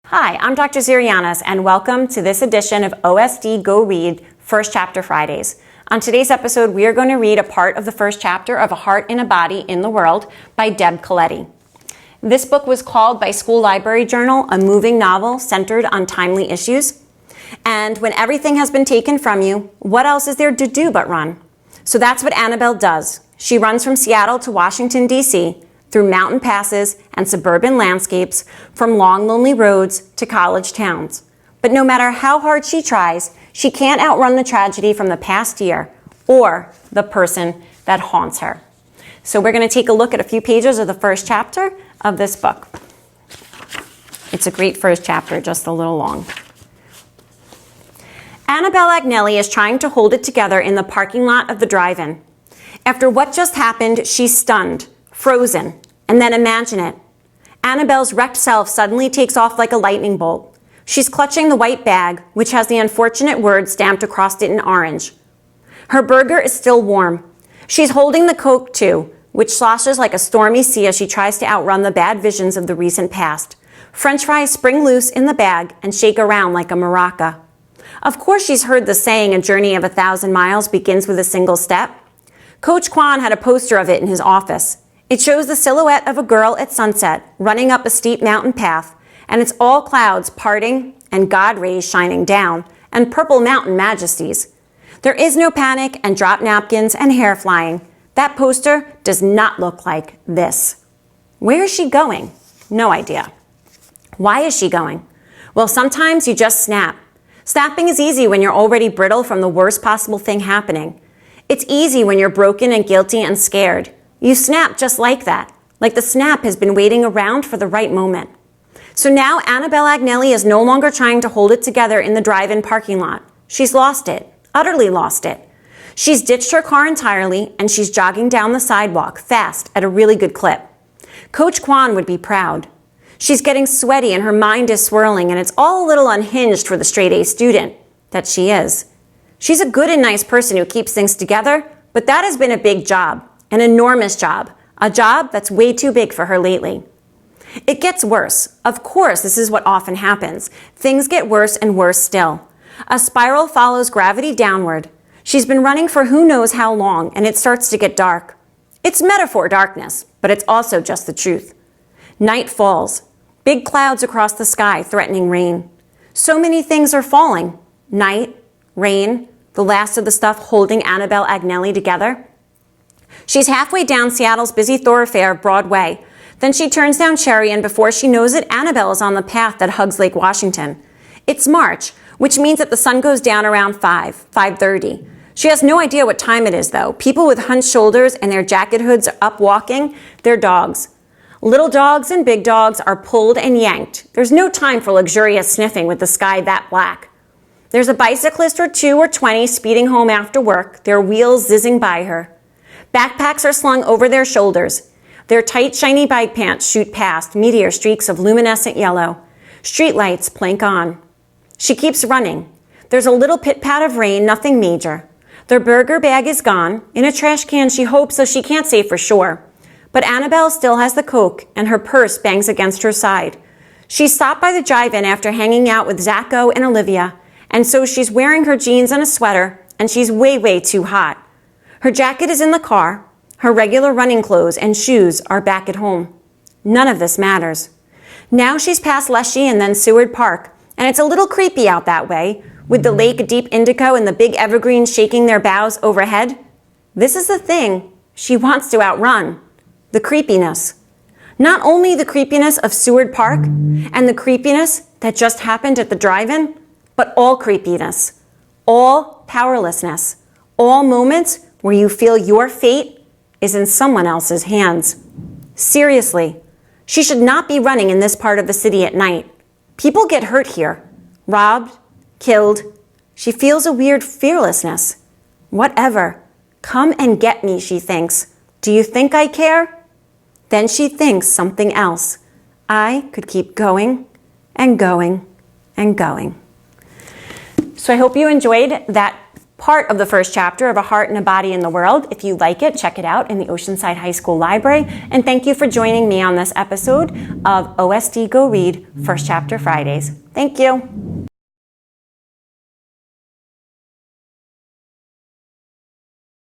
Hi, I'm Dr. Zirianis, and welcome to this edition of OSD Go Read First Chapter Fridays. On today's episode, we are going to read a part of the first chapter of A Heart in a Body in the World by Deb Coletti. This book was called by School Library Journal a moving novel centered on timely issues. And when everything has been taken from you, what else is there to do but run? So that's what Annabelle does. She runs from Seattle to Washington, D.C., through mountain passes and suburban landscapes, from long, lonely roads to college towns. But no matter how hard she tries, she can't outrun the tragedy from the past year or the person that haunts her. So we're going to take a look at a few pages of the first chapter of this book. It's a great first chapter, just a little long. Annabelle Agnelli is trying to hold it together in the parking lot of the drive-in. After what just happened, she's stunned, frozen, and then imagine it. Annabelle's wrecked self suddenly takes off like a lightning bolt. She's clutching the white bag, which has the unfortunate word stamped across it in orange. Her burger is still warm. She's holding the Coke, too, which sloshes like a stormy sea as she tries to outrun the bad visions of the recent past. French fries spring loose in the bag and shake around like a maraca. Of course she's heard the saying, a journey of 1,000 miles begins with a single step. Coach Kwan had a poster of it in his office. It shows the silhouette of a girl at sunset running up a steep mountain path, and it's all clouds parting and God rays shining down and purple mountain majesties. There is no panic and drop napkins and hair flying. That poster does not look like this. Where is she going? No idea. Why is she going? Well, sometimes you just snap. Snapping is easy when you're already brittle from the worst possible thing happening. It's easy when you're broken and guilty and scared. You snap just like that, like the snap has been waiting around for the right moment. So now Annabelle Agnelli is no longer trying to hold it together in the drive-in parking lot. She's lost it, utterly lost it. She's ditched her car entirely, and she's jogging down the sidewalk, fast, at a really good clip. Coach Kwan would be proud. She's getting sweaty and her mind is swirling, and it's all a little unhinged for the straight-A student that she is. She's a good and nice person who keeps things together, but that has been a big job. An enormous job, a job that's way too big for her lately. It gets worse. Of course, this is what often happens. Things get worse and worse still. A spiral follows gravity downward. She's been running for who knows how long, and it starts to get dark. It's metaphor darkness, but it's also just the truth. Night falls. Big clouds across the sky threatening rain. So many things are falling. Night, rain, the last of the stuff holding Annabelle Agnelli together. She's halfway down Seattle's busy thoroughfare, Broadway. Then she turns down Cherry, and before she knows it, Annabelle is on the path that hugs Lake Washington. It's March, which means that the sun goes down around 5:30. She has no idea what time it is, though. People with hunched shoulders and their jacket hoods are up walking. They're dogs. Little dogs and big dogs are pulled and yanked. There's no time for luxurious sniffing with the sky that black. There's a bicyclist or 2 or 20 speeding home after work, their wheels zizzing by her. Backpacks are slung over their shoulders. Their tight, shiny bike pants shoot past, meteor streaks of luminescent yellow. Streetlights plank on. She keeps running. There's a little pit-pat of rain, nothing major. Their burger bag is gone. In a trash can, she hopes, so she can't say for sure. But Annabelle still has the Coke, and her purse bangs against her side. She stopped by the drive-in after hanging out with Zacho and Olivia, and so she's wearing her jeans and a sweater, and she's way, way too hot. Her jacket is in the car. Her regular running clothes and shoes are back at home. None of this matters. Now she's past Leshy and then Seward Park, and it's a little creepy out that way, with the lake deep indigo and the big evergreens shaking their boughs overhead. This is the thing she wants to outrun, the creepiness. Not only the creepiness of Seward Park and the creepiness that just happened at the drive-in, but all creepiness, all powerlessness, all moments where you feel your fate is in someone else's hands. Seriously, she should not be running in this part of the city at night. People get hurt here, robbed, killed. She feels a weird fearlessness. Whatever. Come and get me, she thinks. Do you think I care? Then she thinks something else. I could keep going and going and going. So I hope you enjoyed that part of the first chapter of A Heart and a Body in the World. If you like it, check it out in the Oceanside High School Library. And thank you for joining me on this episode of OSD Go Read First Chapter Fridays. Thank you.